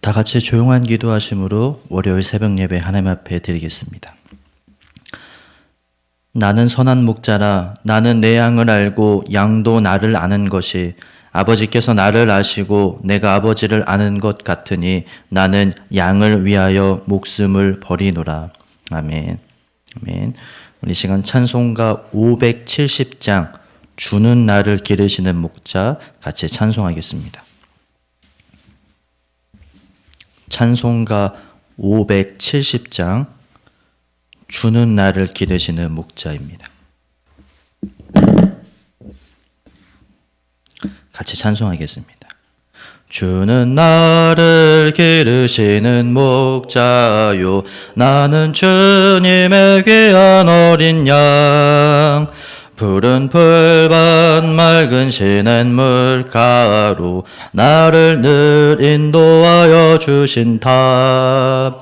다 같이 조용한 기도하심으로 월요일 새벽 예배 하나님 앞에 드리겠습니다. 나는 선한 목자라. 나는 내 양을 알고 양도 나를 아는 것이 아버지께서 나를 아시고 내가 아버지를 아는 것 같으니 나는 양을 위하여 목숨을 버리노라. 아멘. 아멘. 우리 시간 찬송가 570장 주는 나를 기르시는 목자 같이 찬송하겠습니다. 찬송가 570장 주는 나를 기르시는 목자입니다. 같이 찬송하겠습니다. 주는 나를 기르시는 목자요 나는 주님의 귀한 어린 양 푸른 풀밭 맑은 시냇물 가로 나를 늘 인도하여 주신다.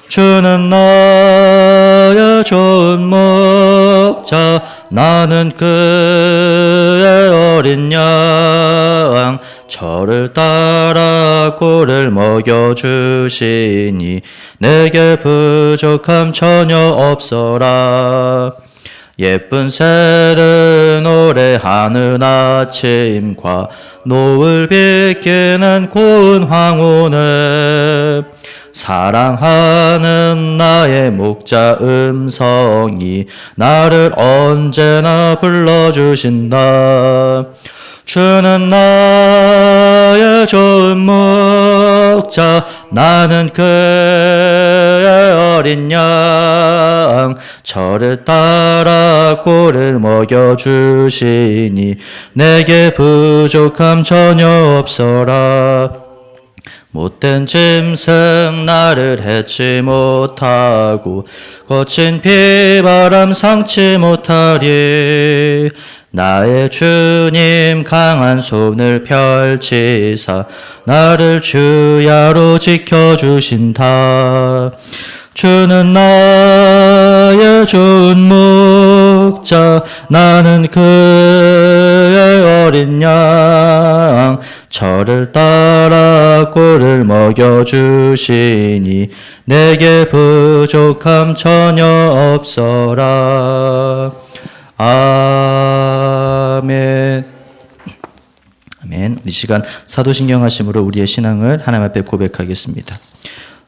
주는 나의 좋은 목자 나는 그의 어린 양 저를 따라 꿀을 먹여주시니 내게 부족함 전혀 없어라. 예쁜 새를 노래하는 아침과 노을 비키는 고운 황혼에 사랑하는 나의 목자 음성이 나를 언제나 불러주신다. 주는 나의 좋은 목자 나는 그의 어린 양 저를 따라 꿀을 먹여주시니 내게 부족함 전혀 없어라. 못된 짐승 나를 해치 못하고 거친 비바람 상치 못하리. 나의 주님 강한 손을 펼치사 나를 주야로 지켜주신다. 주는 나의 좋은 목자 나는 그의 어린 양 저를 따라 꿀을 먹여주시니 내게 부족함 전혀 없어라. 아멘. 아멘. 이 시간 사도신경 하심으로 우리의 신앙을 하나님 앞에 고백하겠습니다.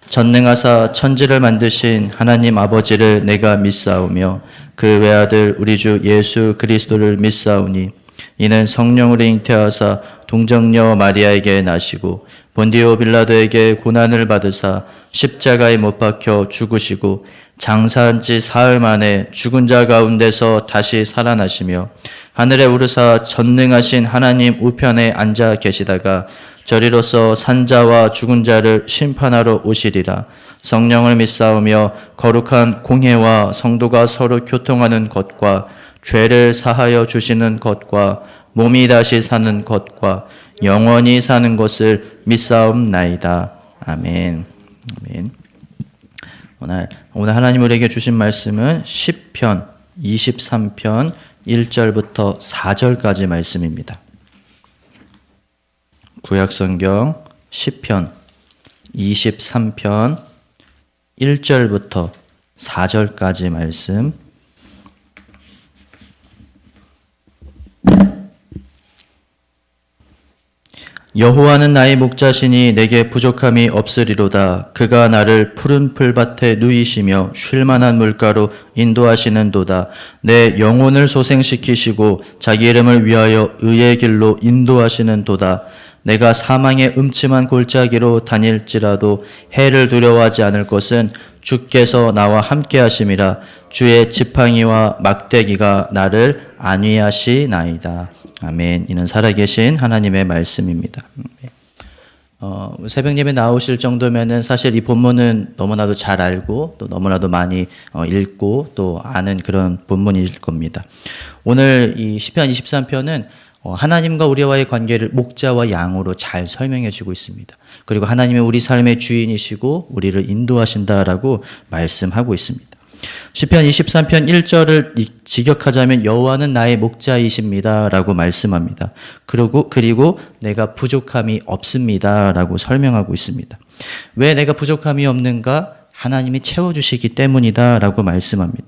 전능하사 천지를 만드신 하나님 아버지를 내가 믿사오며 그 외아들 우리 주 예수 그리스도를 믿사오니 이는 성령으로 잉태하사 동정녀 마리아에게 나시고 본디오 빌라도에게 고난을 받으사 십자가에 못 박혀 죽으시고 장사한 지 사흘 만에 죽은 자 가운데서 다시 살아나시며 하늘에 오르사 전능하신 하나님 우편에 앉아 계시다가 저리로서 산자와 죽은 자를 심판하러 오시리라. 성령을 믿사오며 거룩한 공회와 성도가 서로 교통하는 것과 죄를 사하여 주시는 것과 몸이 다시 사는 것과 영원히 사는 것을 믿사옵나이다. 아멘. 아멘. 오늘 하나님 우리에게 주신 말씀은 시편 23편 1절부터 4절까지 말씀입니다. 구약성경 시편 23편 1절부터 4절까지 말씀. 여호와는 나의 목자시니 내게 부족함이 없으리로다. 그가 나를 푸른 풀밭에 누이시며 쉴만한 물가로 인도하시는도다. 내 영혼을 소생시키시고 자기 이름을 위하여 의의 길로 인도하시는도다. 내가 사망의 음침한 골짜기로 다닐지라도 해를 두려워하지 않을 것은 주께서 나와 함께 하심이라. 주의 지팡이와 막대기가 나를 안위하시나이다. 아멘. 이는 살아계신 하나님의 말씀입니다. 새벽 예배 나오실 정도면은 사실 이 본문은 너무나도 잘 알고 또 너무나도 많이 읽고 또 아는 그런 본문일 겁니다. 오늘 이 시편 23편은 하나님과 우리와의 관계를 목자와 양으로 잘 설명해 주고 있습니다. 그리고 하나님은 우리 삶의 주인이시고 우리를 인도하신다라고 말씀하고 있습니다. 시편 23편 1절을 직역하자면 여호와는 나의 목자이십니다라고 말씀합니다. 그리고 내가 부족함이 없습니다라고 설명하고 있습니다. 왜 내가 부족함이 없는가? 하나님이 채워주시기 때문이다라고 말씀합니다.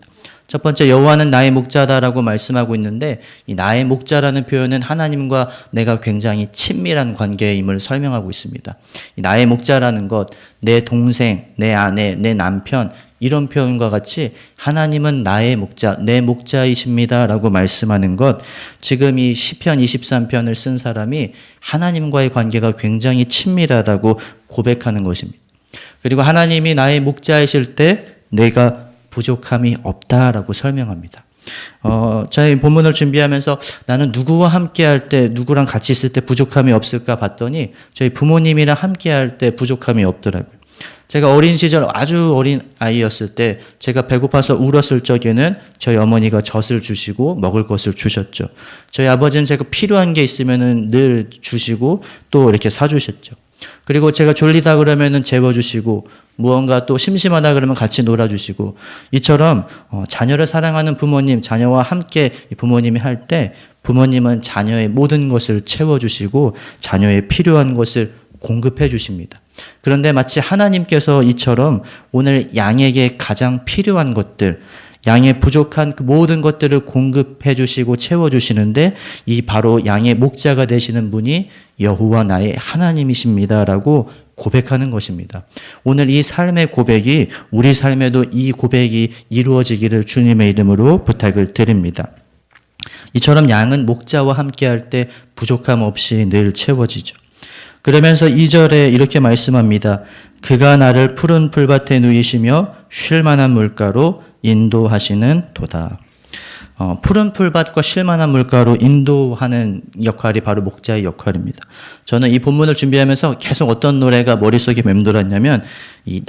첫 번째, 여호와는 나의 목자다라고 말씀하고 있는데, 이 나의 목자라는 표현은 하나님과 내가 굉장히 친밀한 관계임을 설명하고 있습니다. 이 나의 목자라는 것, 내 동생, 내 아내, 내 남편, 이런 표현과 같이 하나님은 나의 목자, 내 목자이십니다라고 말씀하는 것, 지금 이 시편 23편을 쓴 사람이 하나님과의 관계가 굉장히 친밀하다고 고백하는 것입니다. 그리고 하나님이 나의 목자이실 때 내가 부족함이 없다라고 설명합니다. 저희 본문을 준비하면서 나는 누구와 함께 할 때, 누구랑 같이 있을 때 부족함이 없을까 봤더니 저희 부모님이랑 함께 할 때 부족함이 없더라고요. 제가 어린 시절 아주 어린 아이였을 때 제가 배고파서 울었을 적에는 저희 어머니가 젖을 주시고 먹을 것을 주셨죠. 저희 아버지는 제가 필요한 게 있으면은 늘 주시고 또 이렇게 사주셨죠. 그리고 제가 졸리다 그러면은 재워주시고 무언가 또 심심하다 그러면 같이 놀아주시고, 이처럼 자녀를 사랑하는 부모님, 자녀와 함께 부모님이 할 때 부모님은 자녀의 모든 것을 채워주시고 자녀의 필요한 것을 공급해 주십니다. 그런데 마치 하나님께서 이처럼 오늘 양에게 가장 필요한 것들, 양의 부족한 그 모든 것들을 공급해 주시고 채워 주시는데, 이 바로 양의 목자가 되시는 분이 여호와 나의 하나님이십니다라고 고백하는 것입니다. 오늘 이 삶의 고백이 우리 삶에도 이 고백이 이루어지기를 주님의 이름으로 부탁을 드립니다. 이처럼 양은 목자와 함께 할 때 부족함 없이 늘 채워지죠. 그러면서 2절에 이렇게 말씀합니다. 그가 나를 푸른 풀밭에 누이시며 쉴 만한 물가로 인도하시는 도다. 푸른 풀밭과 쉴 만한 물가로 인도하는 역할이 바로 목자의 역할입니다. 저는 이 본문을 준비하면서 계속 어떤 노래가 머릿속에 맴돌았냐면, 이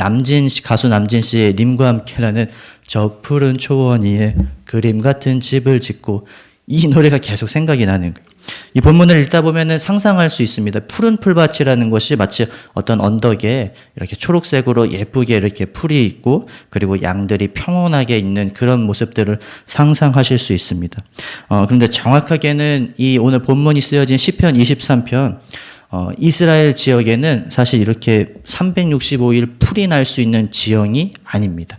가수 남진 씨의 님과 함께라는 저 푸른 초원 위에 그림 같은 집을 짓고, 이 노래가 계속 생각이 나는 거예요. 이 본문을 읽다 보면은 상상할 수 있습니다. 푸른 풀밭이라는 것이 마치 어떤 언덕에 이렇게 초록색으로 예쁘게 이렇게 풀이 있고, 그리고 양들이 평온하게 있는 그런 모습들을 상상하실 수 있습니다. 그런데 정확하게는 이 오늘 본문이 쓰여진 시편 23편, 이스라엘 지역에는 사실 이렇게 365일 풀이 날 수 있는 지형이 아닙니다.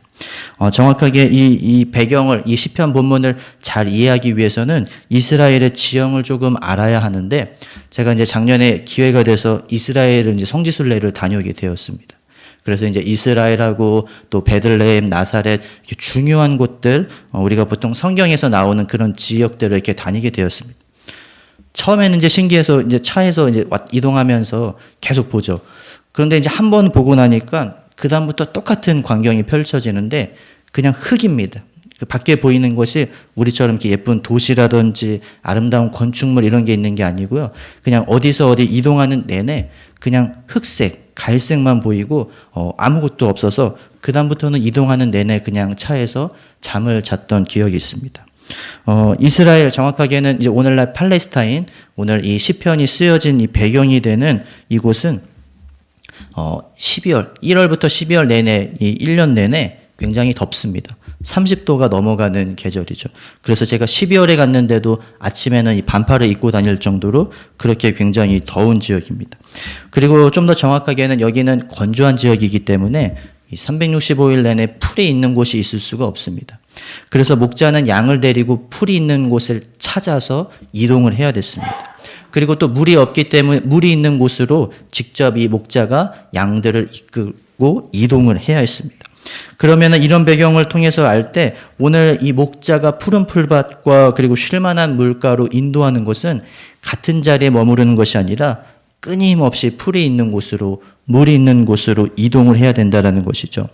정확하게 이 배경을, 이 시편 본문을 잘 이해하기 위해서는 이스라엘의 지형을 조금 알아야 하는데, 제가 이제 작년에 기회가 돼서 이스라엘을 이제 성지순례를 다녀오게 되었습니다. 그래서 이제 이스라엘하고 또 베들레헴, 나사렛, 이렇게 중요한 곳들, 우리가 보통 성경에서 나오는 그런 지역들을 이렇게 다니게 되었습니다. 처음에는 이제 신기해서 이제 차에서 이제 이동하면서 계속 보죠. 그런데 이제 한 번 보고 나니까 그다음부터 똑같은 광경이 펼쳐지는데 그냥 흙입니다. 그 밖에 보이는 것이 우리처럼 이렇게 예쁜 도시라든지 아름다운 건축물 이런 게 있는 게 아니고요. 그냥 어디서 어디 이동하는 내내 그냥 흑색, 갈색만 보이고 아무것도 없어서 그다음부터는 이동하는 내내 그냥 차에서 잠을 잤던 기억이 있습니다. 이스라엘, 정확하게는 이제 오늘날 팔레스타인, 오늘 이 시편이 쓰여진 이 배경이 되는 이곳은 1월부터 12월 내내, 이 1년 내내 굉장히 덥습니다. 30도가 넘어가는 계절이죠. 그래서 제가 12월에 갔는데도 아침에는 이 반팔을 입고 다닐 정도로 그렇게 굉장히 더운 지역입니다. 그리고 좀 더 정확하게는 여기는 건조한 지역이기 때문에 365일 내내 풀이 있는 곳이 있을 수가 없습니다. 그래서 목자는 양을 데리고 풀이 있는 곳을 찾아서 이동을 해야 됐습니다. 그리고 또 물이 없기 때문에 물이 있는 곳으로 직접 이 목자가 양들을 이끌고 이동을 해야 했습니다. 그러면은 이런 배경을 통해서 알 때 오늘 이 목자가 푸른 풀밭과 그리고 쉴만한 물가로 인도하는 것은 같은 자리에 머무르는 것이 아니라 끊임없이 풀이 있는 곳으로, 물이 있는 곳으로 이동을 해야 된다는 것이죠.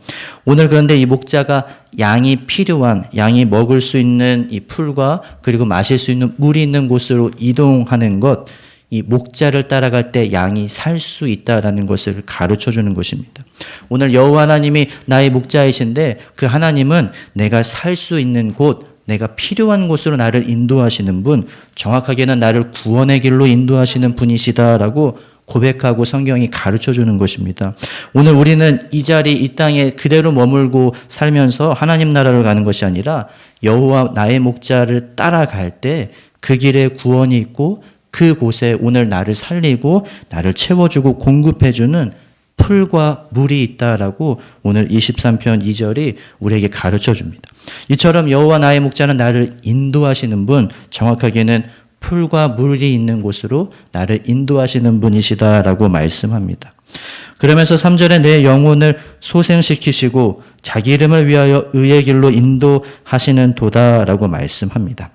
오늘 그런데 이 목자가 양이 필요한, 양이 먹을 수 있는 이 풀과 그리고 마실 수 있는 물이 있는 곳으로 이동하는 것, 이 목자를 따라갈 때 양이 살 수 있다라는 것을 가르쳐 주는 것입니다. 오늘 여호와 하나님이 나의 목자이신데, 그 하나님은 내가 살 수 있는 곳, 내가 필요한 곳으로 나를 인도하시는 분, 정확하게는 나를 구원의 길로 인도하시는 분이시다라고 고백하고 성경이 가르쳐 주는 것입니다. 오늘 우리는 이 자리, 이 땅에 그대로 머물고 살면서 하나님 나라를 가는 것이 아니라 여호와 나의 목자를 따라갈 때 그 길에 구원이 있고 그곳에 오늘 나를 살리고 나를 채워주고 공급해주는 풀과 물이 있다라고 오늘 23편 2절이 우리에게 가르쳐 줍니다. 이처럼 여호와 나의 목자는 나를 인도하시는 분, 정확하게는 풀과 물이 있는 곳으로 나를 인도하시는 분이시다라고 말씀합니다. 그러면서 3절에 내 영혼을 소생시키시고 자기 이름을 위하여 의의 길로 인도하시는 도다라고 말씀합니다.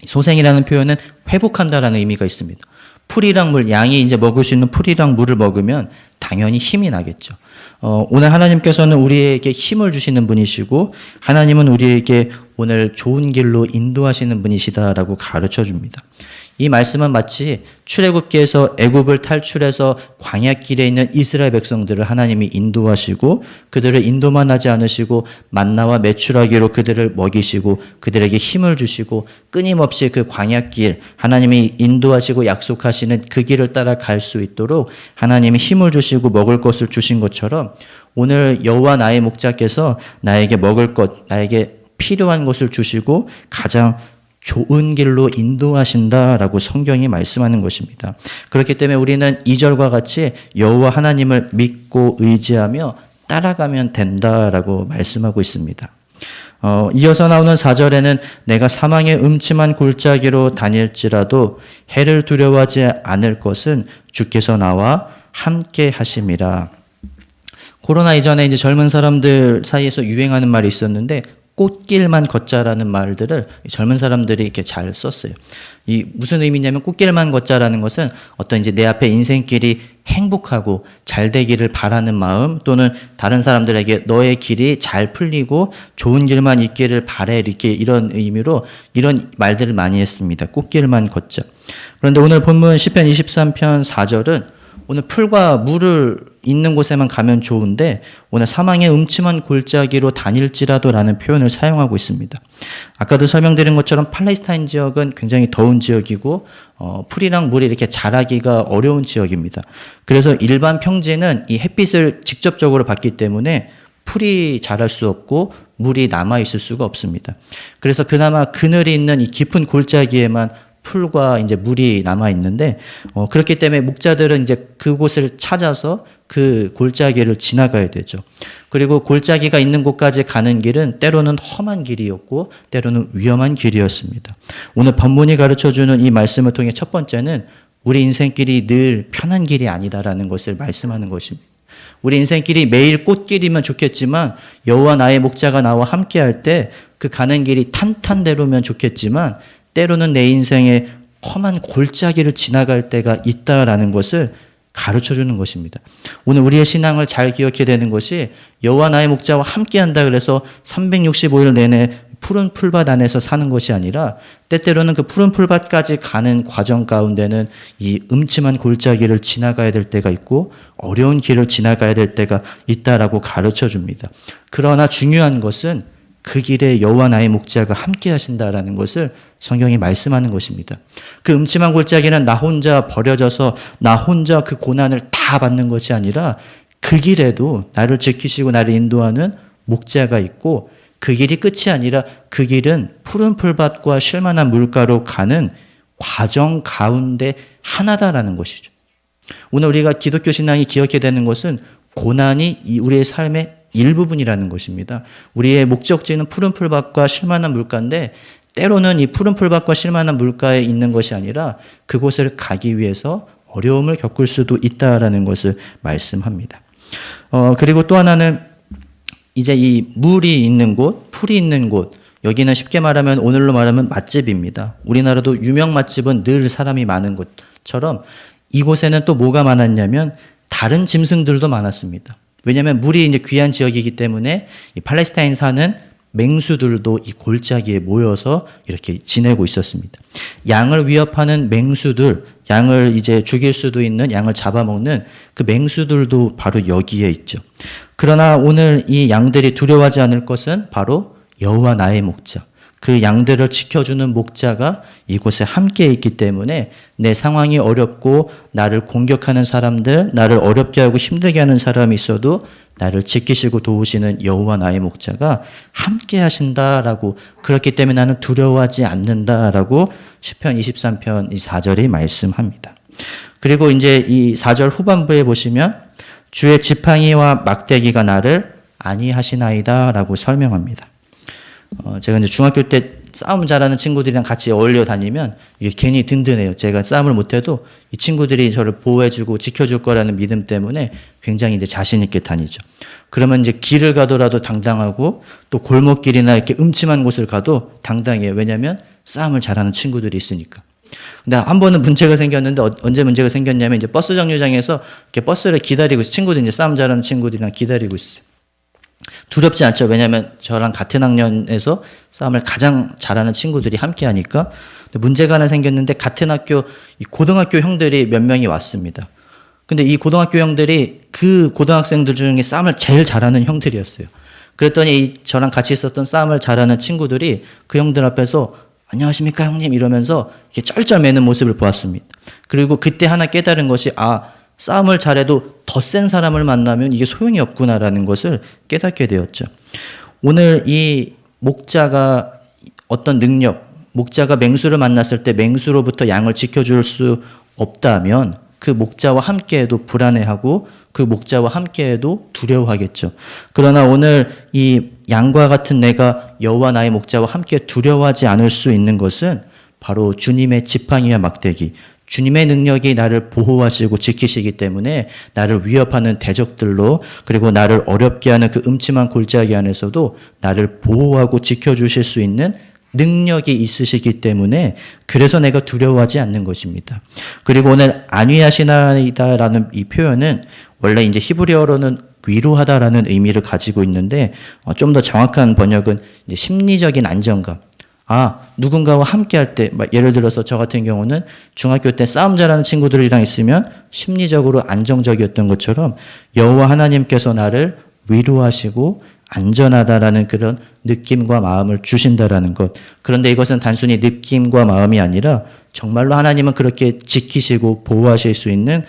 소생이라는 표현은 회복한다라는 의미가 있습니다. 풀이랑 물, 양이 이제 먹을 수 있는 풀이랑 물을 먹으면 당연히 힘이 나겠죠. 오늘 하나님께서는 우리에게 힘을 주시는 분이시고 하나님은 우리에게 오늘 좋은 길로 인도하시는 분이시다라고 가르쳐 줍니다. 이 말씀은 마치 출애굽기에서 애굽을 탈출해서 광야길에 있는 이스라엘 백성들을 하나님이 인도하시고 그들을 인도만 하지 않으시고 만나와 메추라기로 그들을 먹이시고 그들에게 힘을 주시고 끊임없이 그 광야길 하나님이 인도하시고 약속하시는 그 길을 따라 갈 수 있도록 하나님이 힘을 주시고 먹을 것을 주신 것처럼 오늘 여호와 나의 목자께서 나에게 먹을 것, 나에게 필요한 것을 주시고 가장 좋은 길로 인도하신다라고 성경이 말씀하는 것입니다. 그렇기 때문에 우리는 2절과 같이 여호와 하나님을 믿고 의지하며 따라가면 된다라고 말씀하고 있습니다. 이어서 나오는 4절에는 내가 사망의 음침한 골짜기로 다닐지라도 해를 두려워하지 않을 것은 주께서 나와 함께 하심이라. 코로나 이전에 이제 젊은 사람들 사이에서 유행하는 말이 있었는데 꽃길만 걷자라는 말들을 젊은 사람들이 이렇게 잘 썼어요. 이 무슨 의미냐면 꽃길만 걷자라는 것은 어떤 이제 내 앞에 인생길이 행복하고 잘 되기를 바라는 마음 또는 다른 사람들에게 너의 길이 잘 풀리고 좋은 길만 있기를 바래 이렇게 이런 의미로 이런 말들을 많이 했습니다. 꽃길만 걷자. 그런데 오늘 본문 시편 23편 4절은 오늘 풀과 물을 있는 곳에만 가면 좋은데 오늘 사망의 음침한 골짜기로 다닐지라도라는 표현을 사용하고 있습니다. 아까도 설명드린 것처럼 팔레스타인 지역은 굉장히 더운 지역이고 풀이랑 물이 이렇게 자라기가 어려운 지역입니다. 그래서 일반 평지는 이 햇빛을 직접적으로 받기 때문에 풀이 자랄 수 없고 물이 남아 있을 수가 없습니다. 그래서 그나마 그늘이 있는 이 깊은 골짜기에만 풀과 이제 물이 남아 있는데 그렇기 때문에 목자들은 이제 그곳을 찾아서 그 골짜기를 지나가야 되죠. 그리고 골짜기가 있는 곳까지 가는 길은 때로는 험한 길이었고 때로는 위험한 길이었습니다. 오늘 본문이 가르쳐주는 이 말씀을 통해 첫 번째는 우리 인생길이 늘 편한 길이 아니다라는 것을 말씀하는 것입니다. 우리 인생길이 매일 꽃길이면 좋겠지만 여호와 나의 목자가 나와 함께할 때 그 가는 길이 탄탄대로면 좋겠지만 때로는 내 인생에 험한 골짜기를 지나갈 때가 있다라는 것을 가르쳐주는 것입니다. 오늘 우리의 신앙을 잘 기억해야 되는 것이 여호와 나의 목자와 함께한다 그래서 365일 내내 푸른 풀밭 안에서 사는 것이 아니라 때때로는 그 푸른 풀밭까지 가는 과정 가운데는 이 음침한 골짜기를 지나가야 될 때가 있고 어려운 길을 지나가야 될 때가 있다라고 가르쳐줍니다. 그러나 중요한 것은 그 길에 여호와 나의 목자가 함께 하신다라는 것을 성경이 말씀하는 것입니다. 그 음침한 골짜기는 나 혼자 버려져서 나 혼자 그 고난을 다 받는 것이 아니라 그 길에도 나를 지키시고 나를 인도하는 목자가 있고 그 길이 끝이 아니라 그 길은 푸른 풀밭과 쉴만한 물가로 가는 과정 가운데 하나다라는 것이죠. 오늘 우리가 기독교 신앙이 기억해야 되는 것은 고난이 우리의 삶의 일부분이라는 것입니다. 우리의 목적지는 푸른 풀밭과 쉴만한 물가인데 때로는 이 푸른 풀밭과 쉴만한 물가에 있는 것이 아니라 그곳을 가기 위해서 어려움을 겪을 수도 있다라는 것을 말씀합니다. 그리고 또 하나는 이제 이 물이 있는 곳, 풀이 있는 곳, 여기는 쉽게 말하면 오늘로 말하면 맛집입니다. 우리나라도 유명 맛집은 늘 사람이 많은 곳처럼 이곳에는 또 뭐가 많았냐면 다른 짐승들도 많았습니다. 왜냐하면 물이 이제 귀한 지역이기 때문에 이 팔레스타인 사는 맹수들도 이 골짜기에 모여서 이렇게 지내고 있었습니다. 양을 위협하는 맹수들, 양을 이제 죽일 수도 있는 양을 잡아먹는 그 맹수들도 바로 여기에 있죠. 그러나 오늘 이 양들이 두려워하지 않을 것은 바로 여호와 나의 목자. 그 양들을 지켜주는 목자가 이곳에 함께 있기 때문에 내 상황이 어렵고 나를 공격하는 사람들, 나를 어렵게 하고 힘들게 하는 사람이 있어도 나를 지키시고 도우시는 여호와 나의 목자가 함께 하신다라고, 그렇기 때문에 나는 두려워하지 않는다라고 시편 23편 이 4절이 말씀합니다. 그리고 이제 이 4절 후반부에 보시면 주의 지팡이와 막대기가 나를 안위하시나이다라고 설명합니다. 제가 이제 중학교 때 싸움 잘하는 친구들이랑 같이 어울려 다니면 이게 괜히 든든해요. 제가 싸움을 못해도 이 친구들이 저를 보호해주고 지켜줄 거라는 믿음 때문에 굉장히 이제 자신 있게 다니죠. 그러면 이제 길을 가더라도 당당하고 또 골목길이나 이렇게 음침한 곳을 가도 당당해요. 왜냐하면 싸움을 잘하는 친구들이 있으니까. 근데 한 번은 문제가 생겼는데 언제 문제가 생겼냐면 이제 버스 정류장에서 이렇게 버스를 기다리고 있어요. 친구들 이제 싸움 잘하는 친구들이랑 기다리고 있어요. 두렵지 않죠. 왜냐하면 저랑 같은 학년에서 싸움을 가장 잘하는 친구들이 함께 하니까. 문제가 하나 생겼는데 같은 학교 고등학교 형들이 몇 명이 왔습니다. 근데 이 고등학교 형들이 그 고등학생들 중에 싸움을 제일 잘하는 형들이었어요. 그랬더니 저랑 같이 있었던 싸움을 잘하는 친구들이 그 형들 앞에서 안녕하십니까 형님 이러면서 이렇게 쩔쩔 매는 모습을 보았습니다. 그리고 그때 하나 깨달은 것이 싸움을 잘해도 더 센 사람을 만나면 이게 소용이 없구나라는 것을 깨닫게 되었죠. 오늘 이 목자가 어떤 능력, 목자가 맹수를 만났을 때 맹수로부터 양을 지켜줄 수 없다면 그 목자와 함께해도 불안해하고 그 목자와 함께해도 두려워하겠죠. 그러나 오늘 이 양과 같은 내가 여호와 나의 목자와 함께 두려워하지 않을 수 있는 것은 바로 주님의 지팡이와 막대기, 주님의 능력이 나를 보호하시고 지키시기 때문에 나를 위협하는 대적들로, 그리고 나를 어렵게 하는 그 음침한 골짜기 안에서도 나를 보호하고 지켜주실 수 있는 능력이 있으시기 때문에 그래서 내가 두려워하지 않는 것입니다. 그리고 오늘 안위하시나이다라는 이 표현은 원래 이제 히브리어로는 위로하다라는 의미를 가지고 있는데 좀 더 정확한 번역은 이제 심리적인 안정감. 누군가와 함께 할 때, 예를 들어서 저 같은 경우는 중학교 때 싸움 잘하는 친구들이랑 있으면 심리적으로 안정적이었던 것처럼 여호와 하나님께서 나를 위로하시고 안전하다라는 그런 느낌과 마음을 주신다라는 것. 그런데 이것은 단순히 느낌과 마음이 아니라 정말로 하나님은 그렇게 지키시고 보호하실 수 있는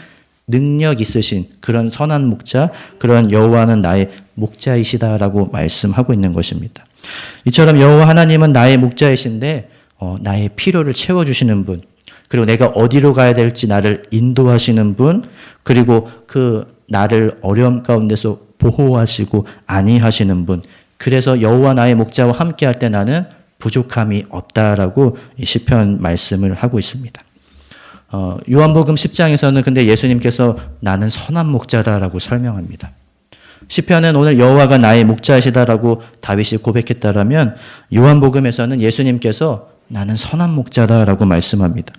능력 있으신 그런 선한 목자, 그런 여호와는 나의 목자이시다라고 말씀하고 있는 것입니다. 이처럼 여호와 하나님은 나의 목자이신데 나의 필요를 채워주시는 분, 그리고 내가 어디로 가야 될지 나를 인도하시는 분, 그리고 그 나를 어려움 가운데서 보호하시고 안위하시는 분. 그래서 여호와 나의 목자와 함께할 때 나는 부족함이 없다라고 이 시편 말씀을 하고 있습니다. 요한복음 10장에서는 근데 예수님께서 나는 선한 목자다라고 설명합니다. 시편은 오늘 여호와가 나의 목자이시다라고 다윗이 고백했다라면 요한복음에서는 예수님께서 나는 선한 목자다라고 말씀합니다.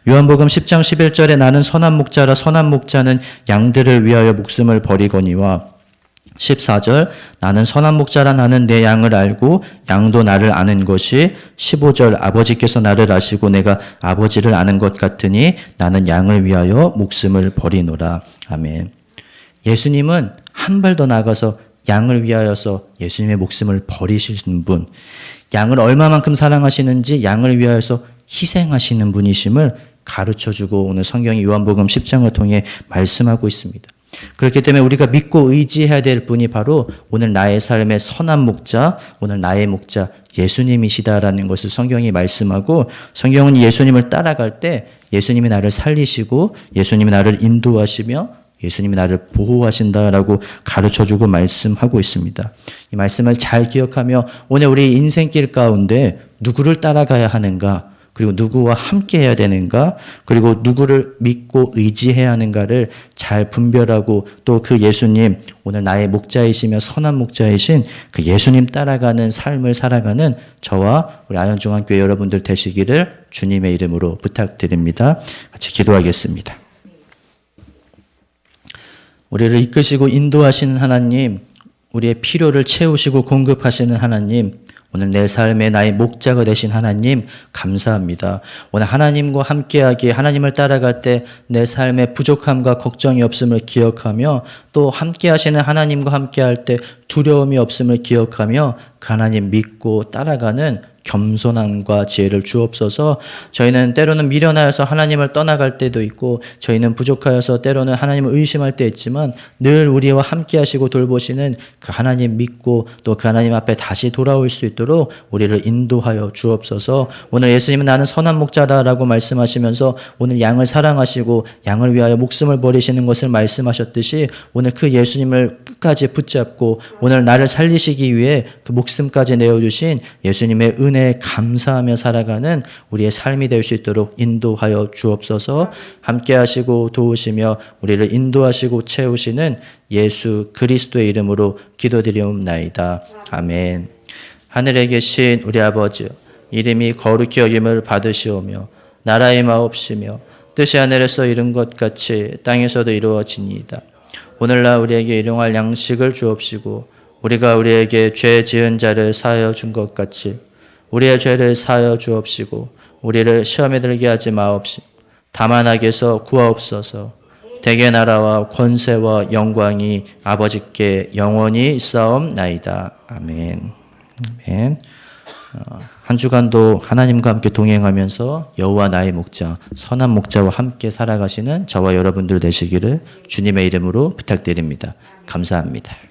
요한복음 10장 11절에 나는 선한 목자라 선한 목자는 양들을 위하여 목숨을 버리거니와 14절 나는 선한 목자라 나는 내 양을 알고 양도 나를 아는 것이 15절 아버지께서 나를 아시고 내가 아버지를 아는 것 같으니 나는 양을 위하여 목숨을 버리노라. 아멘. 예수님은 한 발 더 나가서 양을 위하여서 예수님의 목숨을 버리시는 분, 양을 얼마만큼 사랑하시는지 양을 위하여서 희생하시는 분이심을 가르쳐주고 오늘 성경이 요한복음 10장을 통해 말씀하고 있습니다. 그렇기 때문에 우리가 믿고 의지해야 될 분이 바로 오늘 나의 삶의 선한 목자, 오늘 나의 목자 예수님이시다라는 것을 성경이 말씀하고, 성경은 예수님을 따라갈 때 예수님이 나를 살리시고 예수님이 나를 인도하시며 예수님이 나를 보호하신다라고 가르쳐주고 말씀하고 있습니다. 이 말씀을 잘 기억하며 오늘 우리 인생길 가운데 누구를 따라가야 하는가, 그리고 누구와 함께 해야 되는가, 그리고 누구를 믿고 의지해야 하는가를 잘 분별하고 또 그 예수님, 오늘 나의 목자이시며 선한 목자이신 그 예수님 따라가는 삶을 살아가는 저와 우리 아현중앙교회 여러분들 되시기를 주님의 이름으로 부탁드립니다. 같이 기도하겠습니다. 우리를 이끄시고 인도하시는 하나님, 우리의 필요를 채우시고 공급하시는 하나님, 오늘 내 삶에 나의 목자가 되신 하나님 감사합니다. 오늘 하나님과 함께하기에, 하나님을 따라갈 때 내 삶에 부족함과 걱정이 없음을 기억하며 또 함께하시는 하나님과 함께할 때 두려움이 없음을 기억하며 그 하나님 믿고 따라가는 겸손함과 지혜를 주옵소서. 저희는 때로는 미련하여서 하나님을 떠나갈 때도 있고 저희는 부족하여서 때로는 하나님을 의심할 때 있지만 늘 우리와 함께 하시고 돌보시는 그 하나님 믿고 또 그 하나님 앞에 다시 돌아올 수 있도록 우리를 인도하여 주옵소서. 오늘 예수님은 나는 선한 목자다라고 말씀하시면서 오늘 양을 사랑하시고 양을 위하여 목숨을 버리시는 것을 말씀하셨듯이 오늘 그 예수님을 끝까지 붙잡고 오늘 나를 살리시기 위해 그 목숨까지 내어주신 예수님의 은혜에 감사하며 살아가는 우리의 삶이 될 수 있도록 인도하여 주옵소서. 함께 하시고 도우시며 우리를 인도하시고 채우시는 예수 그리스도의 이름으로 기도드리옵나이다. 아멘. 하늘에 계신 우리 아버지여, 이름이 거룩히 여김을 받으시오며 나라의 마옵시며 뜻이 하늘에서 이룬 것 같이 땅에서도 이루어지니이다. 오늘날 우리에게 일용할 양식을 주옵시고 우리가 우리에게 죄 지은 자를 사하여 준 것 같이 우리의 죄를 사하여 주옵시고 우리를 시험에 들게 하지 마옵시고 다만 악에서 구하옵소서. 대개 나라와 권세와 영광이 아버지께 영원히 있사옵나이다. 아멘. 아멘. 한 주간도 하나님과 함께 동행하면서 여호와 나의 목자, 선한 목자와 함께 살아가시는 저와 여러분들 되시기를 주님의 이름으로 부탁드립니다. 감사합니다.